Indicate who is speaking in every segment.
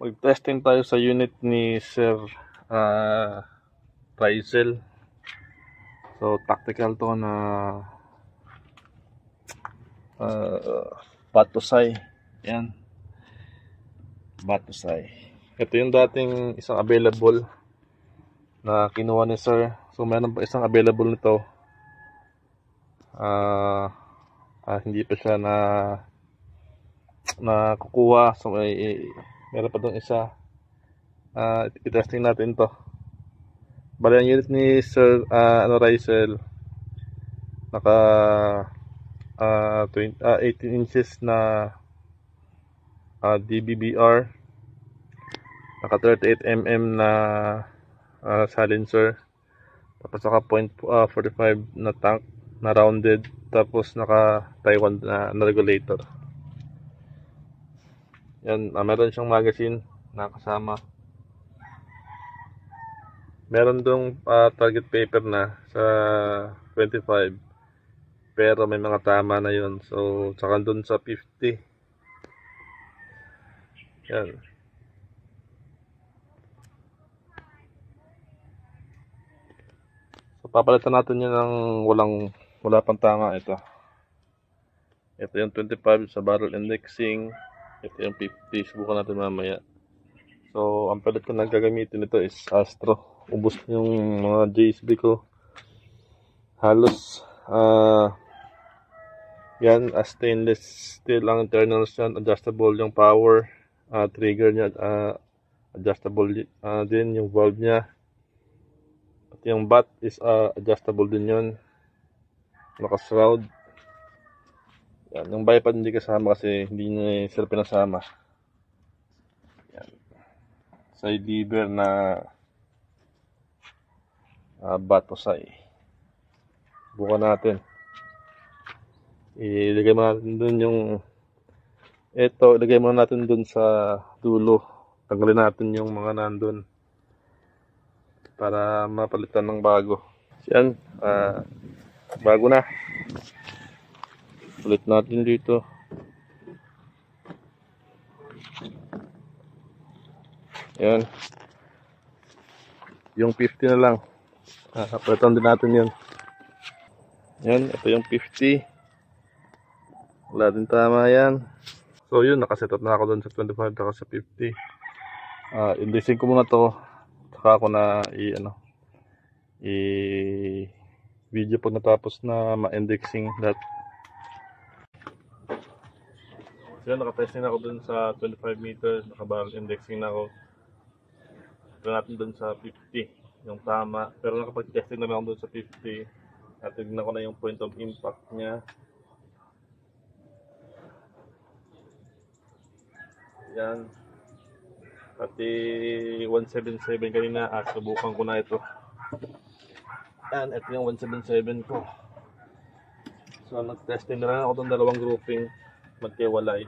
Speaker 1: Mag-testing tayo sa unit ni Sir Rizel. So tactical to na Batusay. Yan, Batusay. Ito yung dating isang available na kinuha ni Sir. So meron pa isang available nito. Hindi pa siya na kukuha. So meron pa doon isa. I-testing natin to. Bali ang unit ni Sir Rizel naka 18 inches na DBBR, naka 38mm na silencer, tapos naka .45 na tank na rounded, tapos naka Taiwan na regulator. Yan, meron siyang magazine na kasama. Meron dong target paper na sa 25, pero may mga tama na yun. So saka dun sa 50. Yan. So papalitan natin yun ng wala pang tama. Ito yung 25 sa barrel indexing. Ito yung 50. Subukan natin mamaya. So ang palit ko na gagamitin ito is Astro. Ubus yung mga JSB ko. Halos yan, stainless steel ang internals yan. Adjustable yung power trigger nya, adjustable din yung valve nya. At yung bat is adjustable din yun. Naka-shroud. Yan, yung bipod hindi kasama kasi hindi niya sila pinasama. Yan. Side lever na Batusay. Bukan natin. Ilagay mo natin dun yung ilagay mo natin dun sa dulo. Tanggalin natin yung mga nandun para mapalitan ng bago. Yan, bago na. Ulit natin dito. Yan. Yung 50 na lang. Palitan din natin yun. Yan, ito yung 50. Wala din tama yan. So yun, nakaset up na ako doon sa 25 saka sa 50. Indexing ko muna to. Saka ako na video pag natapos na ma-indexing lahat. So yun, nakatesting na ako doon sa 25 meters. Nakabarrel indexing na ako. Ito natin doon sa 50. Yung tama. Pero nakapag-testing na lang ako doon sa 50. At tignan ko na yung point of impact niya. Yan. Pati 177 kanina, subukan ko na ito. Yan, ito yung 177 ko. So nag-testing na lang ako itong dalawang grouping magkiwalay.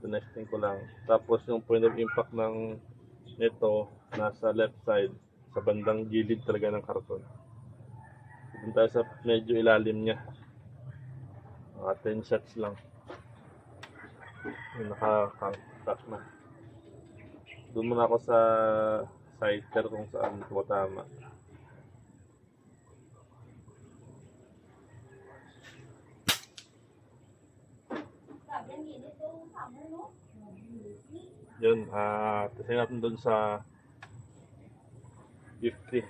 Speaker 1: Tinesting ko lang. Tapos yung point of impact ng nito nasa left side, sa bandang gilid talaga ng karton. Doon tayo sa medyo ilalim niya. Mga 10 shots lang. Naka-cut na. Doon muna ako sa sighter kung saan tumatama. Yun, testing natin doon sa 50.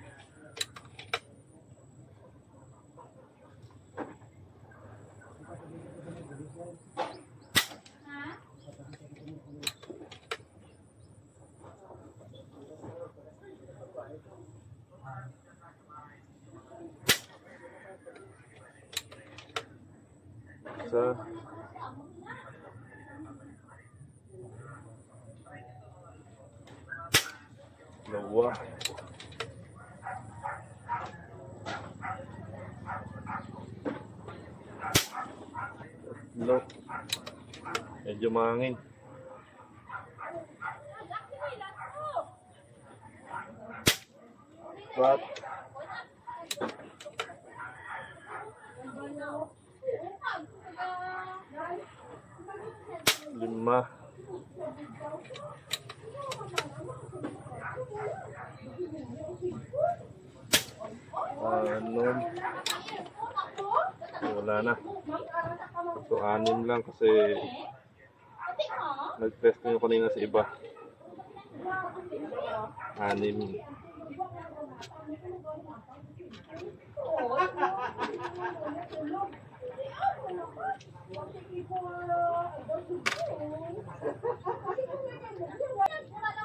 Speaker 1: Isa. Dalawa. Tatlo. Medyo mahangin. Apat. 5. Ano, wala na. So, 6 lang kasi nag-test nyo kanina sa iba. 6.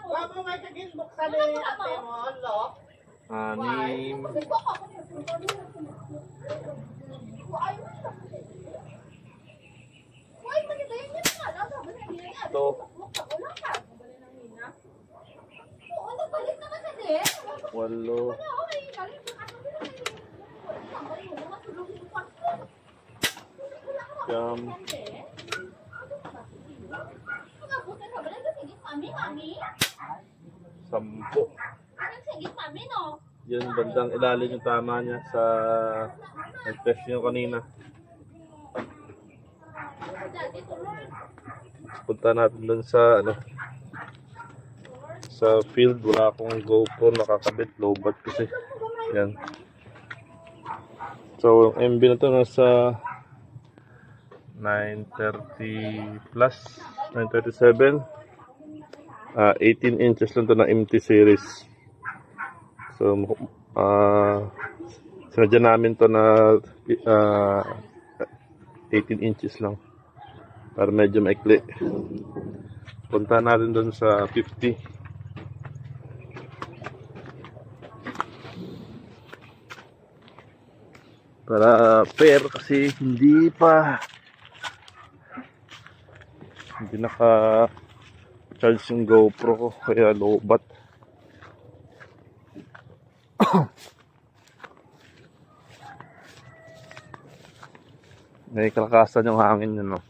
Speaker 2: Wala may kagin buksan ni ate mo, lo.
Speaker 1: 6. Ito. 8. Jam. 10. Yan, bandang ilalim yung tama niya sa nag-test nyo kanina. Punta natin dun sa ano, sa field. Wala akong GoPro nakakabit, low bat kasi. Yan. So, yung MB na to nasa 930 plus, 937. 18 inches lang to na MT series. So, sinadya namin to na 18 inches lang para medyo maikli. Punta natin doon sa 50. Para pair kasi hindi naka charge yung GoPro ko kaya low bat. May kalakasan yung hangin yun, no?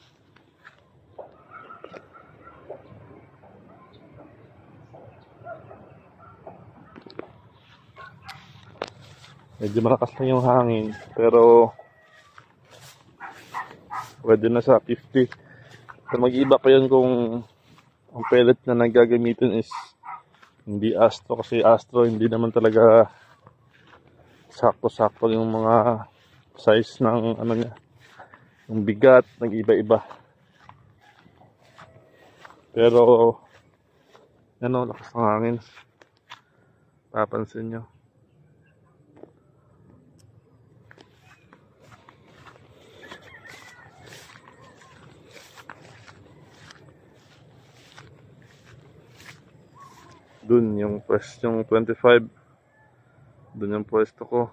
Speaker 1: Medyo malakas lang yung hangin, pero pwede na sa 50. So mag-iba pa yun kung ang pellet na nagagamitin is hindi Astro, kasi Astro hindi naman talaga sakto-sakto yung mga size ng ano niya. Yung bigat, nag-iba-iba. Pero, ano, lakas ng hangin. Papansin nyo. Dun, yung pwestong 25. Dun yung pwesto ko.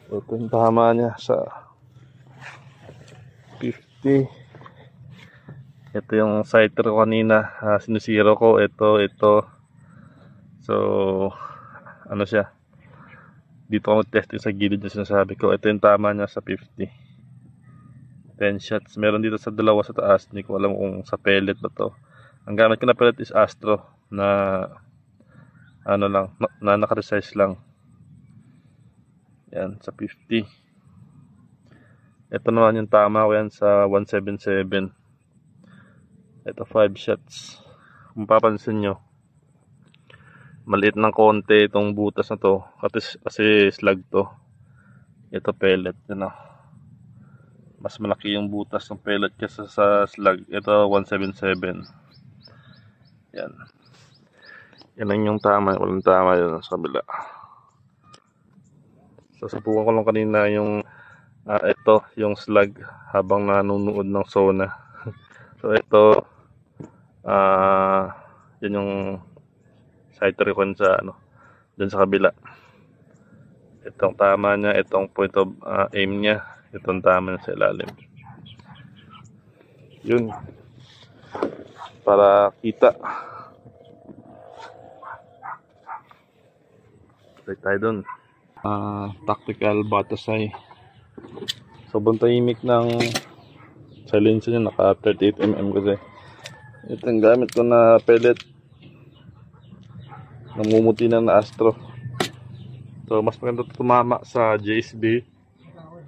Speaker 1: Ito yung tama niya sa 50. Ito yung sighter ko kanina, sinusiro ko. Ito. So, ano siya, dito ako testing sa gilid na sinasabi ko. Ito yung tama niya sa 50. 10 shots. Meron dito sa dalawa sa taas. Hindi ko alam kung sa pellet ba to. Ang gamit ko na pellet is Astro na ano lang, na naka-resize lang. Yan, sa 50. Ito naman yung tama ko yan sa 177. Ito 5 shots. Kung papansin nyo, maliit ng konti itong butas na to. Kasi slag to. Ito pellet. Yan, mas malaki yung butas ng pellet kaysa sa slag. Ito 177. Yan. Yan lang yung tama. Walang tama yun sa kabila. Susubukan ko lang kanina yung ito, yung slag habang nanunood ng Sona. So ito yan yung sighter ko sa ano, dyan sa kabila. Itong tama niya, itong point of aim niya, itong tama niya sa ilalim. Yun. Para kita. Balik tayo dun. Tactical Batasay. Sobrang tahimik ng silencer niya, naka 38mm kasi. Ito yung gamit ko na pellet. Namumuti na Astro. So mas maganda tumama sa JSB.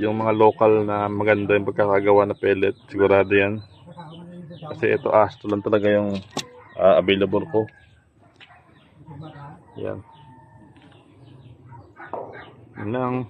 Speaker 1: Yung mga local na maganda yung pagkakagawa na pellet. Sigurado yan. Kasi ito Astro lang talaga yung available ko. Yan.
Speaker 3: lang.